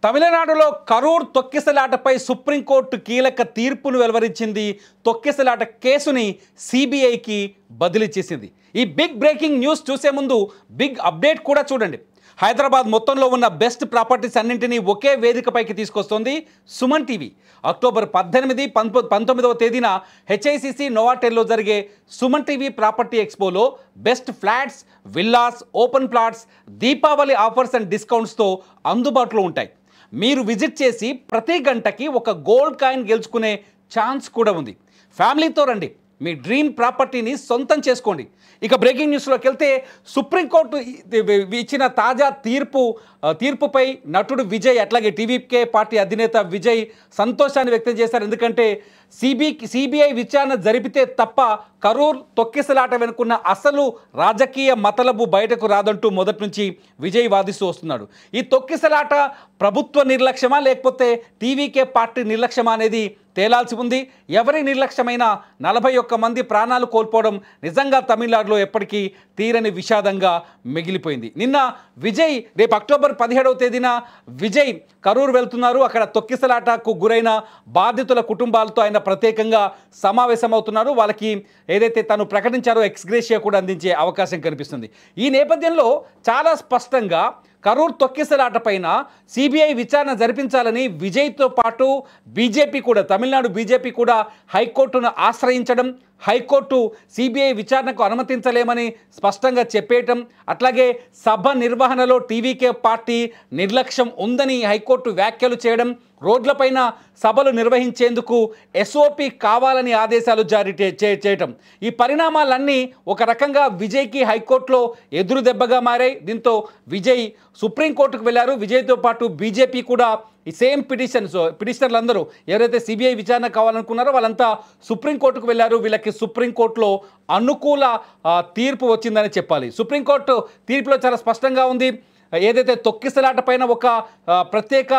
తమిళనాడులో కరూర్ తొక్కిసలాటపై సుప్రీంకోర్టు కీలక తీర్పును వెలువరించింది. తొక్కిసలాట కేసుని సిబిఐకి బదిలీ చేసింది. ఈ బిగ్ బ్రేకింగ్ న్యూస్ చూసే ముందు బిగ్ అప్డేట్ కూడా చూడండి. హైదరాబాద్ మొత్తంలో ఉన్న బెస్ట్ ప్రాపర్టీస్ అన్నింటినీ ఒకే వేదికపైకి తీసుకొస్తోంది సుమన్ టీవీ. అక్టోబర్ 18, 19వ తేదీన హెచ్ఐసిసి నోవాటెల్లో జరిగే సుమన్ టీవీ ప్రాపర్టీ ఎక్స్పోలో best flats, villas, open plots, Deepavali offers and డిస్కౌంట్స్తో అందుబాటులో ఉంటాయి. మీరు విజిట్ చేసి ప్రతి గంటకి ఒక గోల్డ్ కాయిన్ గెలుచుకునే ఛాన్స్ కూడా ఉంది. ఫ్యామిలీతో రండి, మీ డ్రీమ్ ప్రాపర్టీని సొంతం చేసుకోండి. ఇక బ్రేకింగ్ న్యూస్లోకి వెళ్తే, సుప్రీంకోర్టు ఇచ్చిన తాజా తీర్పుపై నటుడు విజయ్, అట్లాగే టీవీకే పార్టీ అధినేత విజయ్ సంతోషాన్ని వ్యక్తం చేశారు. ఎందుకంటే సిబిఐ విచారణ జరిపితే తప్ప కరూర్ తొక్కిసలాట వెనుకున్న అసలు రాజకీయ మతలబు బయటకు రాదంటూ మొదటి నుంచి విజయ్ వాదిస్తూ వస్తున్నాడు. ఈ తొక్కిసలాట ప్రభుత్వ నిర్లక్ష్యమా లేకపోతే టీవీకే పార్టీ నిర్లక్ష్యమా అనేది తేలాల్సి ఉంది. ఎవరి నిర్లక్ష్యమైన 41 మంది ప్రాణాలు కోల్పోవడం నిజంగా తమిళనాడులో ఎప్పటికీ తీరని విషాదంగా మిగిలిపోయింది. నిన్న విజయ్, రేపు అక్టోబర్ 17వ తేదీన విజయ్ కరూర్ వెళ్తున్నారు. అక్కడ తొక్కిసలాటకు గురైన బాధితుల కుటుంబాలతో ఆయన ప్రత్యేకంగా సమావేశమవుతున్నారు. వాళ్ళకి ఏదైతే తను ప్రకటించారో ఎక్స్గ్రేషియా కూడా అందించే అవకాశం కనిపిస్తుంది. ఈ నేపథ్యంలో చాలా స్పష్టంగా కరూర్ తొక్కిసలాట పైన సిబిఐ విచారణ జరిపించాలని విజయ్తో పాటు బీజేపీ కూడా, తమిళనాడు బీజేపీ కూడా హైకోర్టును ఆశ్రయించడం, హైకోర్టు సిబిఐ విచారణకు అనుమతించలేమని స్పష్టంగా చెప్పేయటం, అట్లాగే సభ నిర్వహణలో టీవీకే పార్టీ నిర్లక్ష్యం ఉందని హైకోర్టు వ్యాఖ్యలు చేయడం, రోడ్లపైన సభలు నిర్వహించేందుకు ఎస్ఓపి కావాలని ఆదేశాలు జారీ చేయటం, ఈ పరిణామాలన్నీ ఒక రకంగా విజయ్కి హైకోర్టులో ఎదురు దెబ్బగా మారాయి. దీంతో విజయ్ సుప్రీంకోర్టుకు వెళ్ళారు. విజయ్తో పాటు బీజేపీ కూడా ఈ సేమ్ పిటిషనర్లు అందరూ ఎవరైతే సిబిఐ విచారణ కావాలనుకున్నారో వాళ్ళంతా సుప్రీంకోర్టుకు వెళ్ళారు. వీళ్ళకి సుప్రీంకోర్టులో అనుకూల తీర్పు వచ్చిందని చెప్పాలి. సుప్రీంకోర్టు తీర్పులో చాలా స్పష్టంగా ఉంది. ఏదైతే తొక్కిసలాట పైన ఒక ప్రత్యేక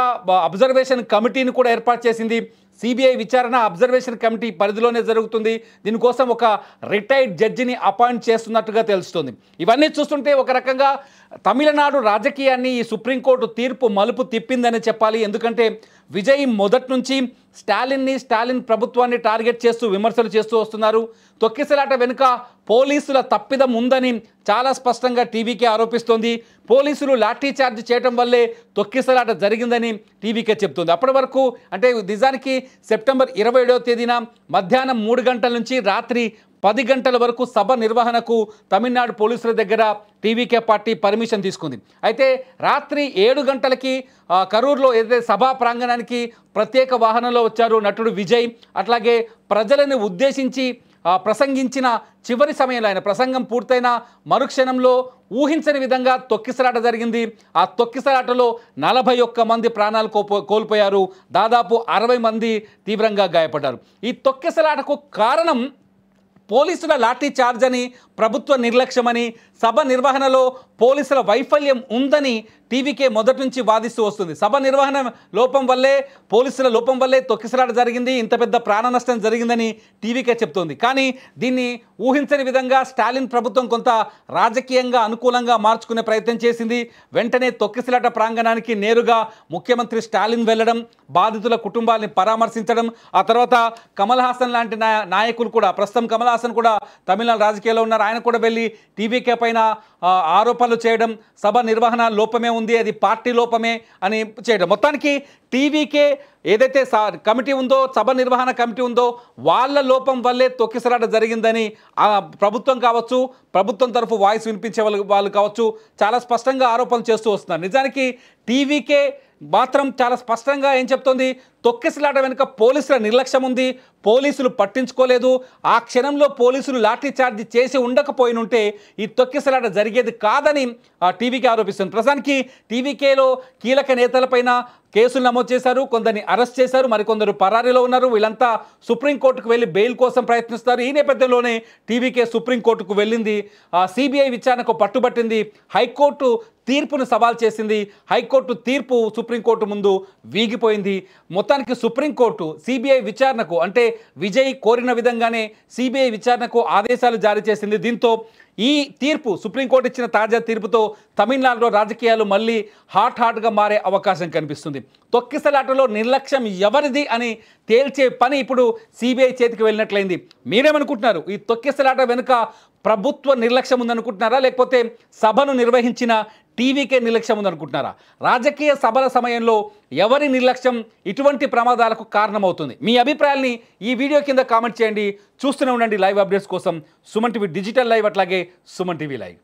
అబ్జర్వేషన్ కమిటీని కూడా ఏర్పాటు చేసింది. సిబిఐ విచారణ అబ్జర్వేషన్ కమిటీ పరిధిలోనే జరుగుతుంది. దీనికోసం ఒక రిటైర్డ్ జడ్జిని అపాయింట్ చేస్తున్నట్టుగా తెలుస్తుంది. ఇవన్నీ చూస్తుంటే ఒక రకంగా తమిళనాడు రాజకీయాన్ని ఈ సుప్రీంకోర్టు తీర్పు మలుపు తిప్పిందని చెప్పాలి. ఎందుకంటే విజయ్ మొదటి నుంచి స్టాలిన్ ప్రభుత్వాన్ని టార్గెట్ చేస్తూ విమర్శలు చేస్తూ వస్తున్నారు. తొక్కిసలాట వెనుక పోలీసుల తప్పిదం ఉందని చాలా స్పష్టంగా టీవీకే ఆరోపిస్తోంది. పోలీసులు లాఠీ చార్జ్ చేయడం వల్లే తొక్కిసలాట జరిగిందని టీవీకే చెప్తుంది. అప్పటి వరకు అంటే నిజానికి సెప్టెంబర్ 27వ తేదీన మధ్యాహ్నం 3 గంటల నుంచి రాత్రి 10 గంటల వరకు సభ నిర్వహణకు తమిళనాడు పోలీసుల దగ్గర టీవీకే పార్టీ పర్మిషన్ తీసుకుంది. అయితే రాత్రి 7 గంటలకి కరూర్లో ఏదైతే సభా ప్రాంగణానికి ప్రత్యేక వాహనంలో వచ్చారు నటుడు విజయ్. అట్లాగే ప్రజలను ఉద్దేశించి ప్రసంగించిన చివరి సమయంలో, ఆయన ప్రసంగం పూర్తయిన మరుక్షణంలో ఊహించని విధంగా తొక్కిసలాట జరిగింది. ఆ తొక్కిసలాటలో 41 మంది ప్రాణాలు కోల్పోయారు. దాదాపు 60 మంది తీవ్రంగా గాయపడ్డారు. ఈ తొక్కిసలాటకు కారణం పోలీసుల లాఠీ చార్జ్ అని, ప్రభుత్వ నిర్లక్ష్యమని, సభ నిర్వహణలో పోలీసుల వైఫల్యం ఉందని టీవీకే మొదటి నుంచి వాదిస్తూ వస్తుంది. సభ నిర్వహణ లోపం వల్లే, పోలీసుల లోపం వల్లే తొక్కిసలాట జరిగింది, ఇంత పెద్ద ప్రాణ నష్టం జరిగిందని టీవీకే చెప్తోంది. కానీ దీన్ని ఊహించని విధంగా స్టాలిన్ ప్రభుత్వం కొంత రాజకీయంగా అనుకూలంగా మార్చుకునే ప్రయత్నం చేసింది. వెంటనే తొక్కిసలాట ప్రాంగణానికి నేరుగా ముఖ్యమంత్రి స్టాలిన్ వెళ్ళడం, బాధితుల కుటుంబాన్ని పరామర్శించడం, ఆ తర్వాత కమల్ హాసన్ లాంటి నాయకులు కూడా, ప్రస్తుతం కమల్ హాసన్ కూడా తమిళనాడు రాజకీయాల్లో ఉన్నారు, ఆయన కూడా వెళ్ళి టీవీకే పైన ఆరోపణలు చేయడం, సభ నిర్వహణ లోపమే ఉంది, అది పార్టీ లోపమే అని చేయడం. మొత్తానికి టీవీకే ఏదైతే కమిటీ ఉందో, సభ నిర్వహణ కమిటీ ఉందో, వాళ్ళ లోపం వల్లే తొక్కిసలాట జరిగిందని ప్రభుత్వం కావచ్చు, ప్రభుత్వం తరఫు వాయిస్ వినిపించే వాళ్ళు కావచ్చు చాలా స్పష్టంగా ఆరోపణలు చేస్తూ వస్తున్నారు. నిజానికి టీవీకే మాత్రం చాలా స్పష్టంగా ఏం చెప్తోంది, తొక్కిసలాట వెనుక పోలీసుల నిర్లక్ష్యం ఉంది, పోలీసులు పట్టించుకోలేదు, ఆ క్షణంలో పోలీసులు లాఠీ చార్జ్ చేసి ఉండకపోయినుంటే ఈ తొక్కిసలాట జరిగేది కాదని టీవీకే ఆరోపిస్తుంది. ప్రస్తుతానికి టీవీకేలో కీలక నేతలపైన కేసులు నమోదు చేశారు, కొందరిని అరెస్ట్ చేశారు, మరికొందరు పరారీలో ఉన్నారు. వీళ్ళంతా సుప్రీంకోర్టుకు వెళ్ళి బెయిల్ కోసం ప్రయత్నిస్తారు. ఈ నేపథ్యంలోనే టీవీకే సుప్రీంకోర్టుకు వెళ్ళింది, సిబిఐ విచారణకు పట్టుబట్టింది, హైకోర్టు తీర్పును సవాల్ చేసింది. హైకోర్టు తీర్పు సుప్రీంకోర్టు ముందు వీగిపోయింది. మొత్తం మొత్తానికి సుప్రీంకోర్టు సిబిఐ విచారణకు అంటే విజయ్ కోరిన విధంగానే సిబిఐ విచారణకు ఆదేశాలు జారీ చేసింది. దీంతో ఈ తీర్పు సుప్రీంకోర్టు ఇచ్చిన తాజా తీర్పుతో తమిళనాడులో రాజకీయాలు మళ్ళీ హాట్గా మారే అవకాశం కనిపిస్తుంది. తొక్కిసలాటలో నిర్లక్ష్యం ఎవరిది అని తేల్చే పని ఇప్పుడు సిబిఐ చేతికి వెళ్ళినట్లయింది. మీరేమనుకుంటున్నారు? ఈ తొక్కిసలాట వెనుక ప్రభుత్వ నిర్లక్ష్యం ఉందనుకుంటున్నారా, లేకపోతే సభను నిర్వహించిన టీవీకే నిర్లక్ష్యం ఉందనుకుంటున్నారా? రాజకీయ సభల సమయంలో ఎవరి నిర్లక్ష్యం ఇటువంటి ప్రమాదాలకు కారణమవుతుంది? మీ అభిప్రాయాల్ని ఈ వీడియో కింద కామెంట్ చేయండి. చూస్తూనే ఉండండి లైవ్ అప్డేట్స్ కోసం సుమన్ టీవీ డిజిటల్ లైవ్, అట్లాగే సుమన్ టీవీ లైవ్.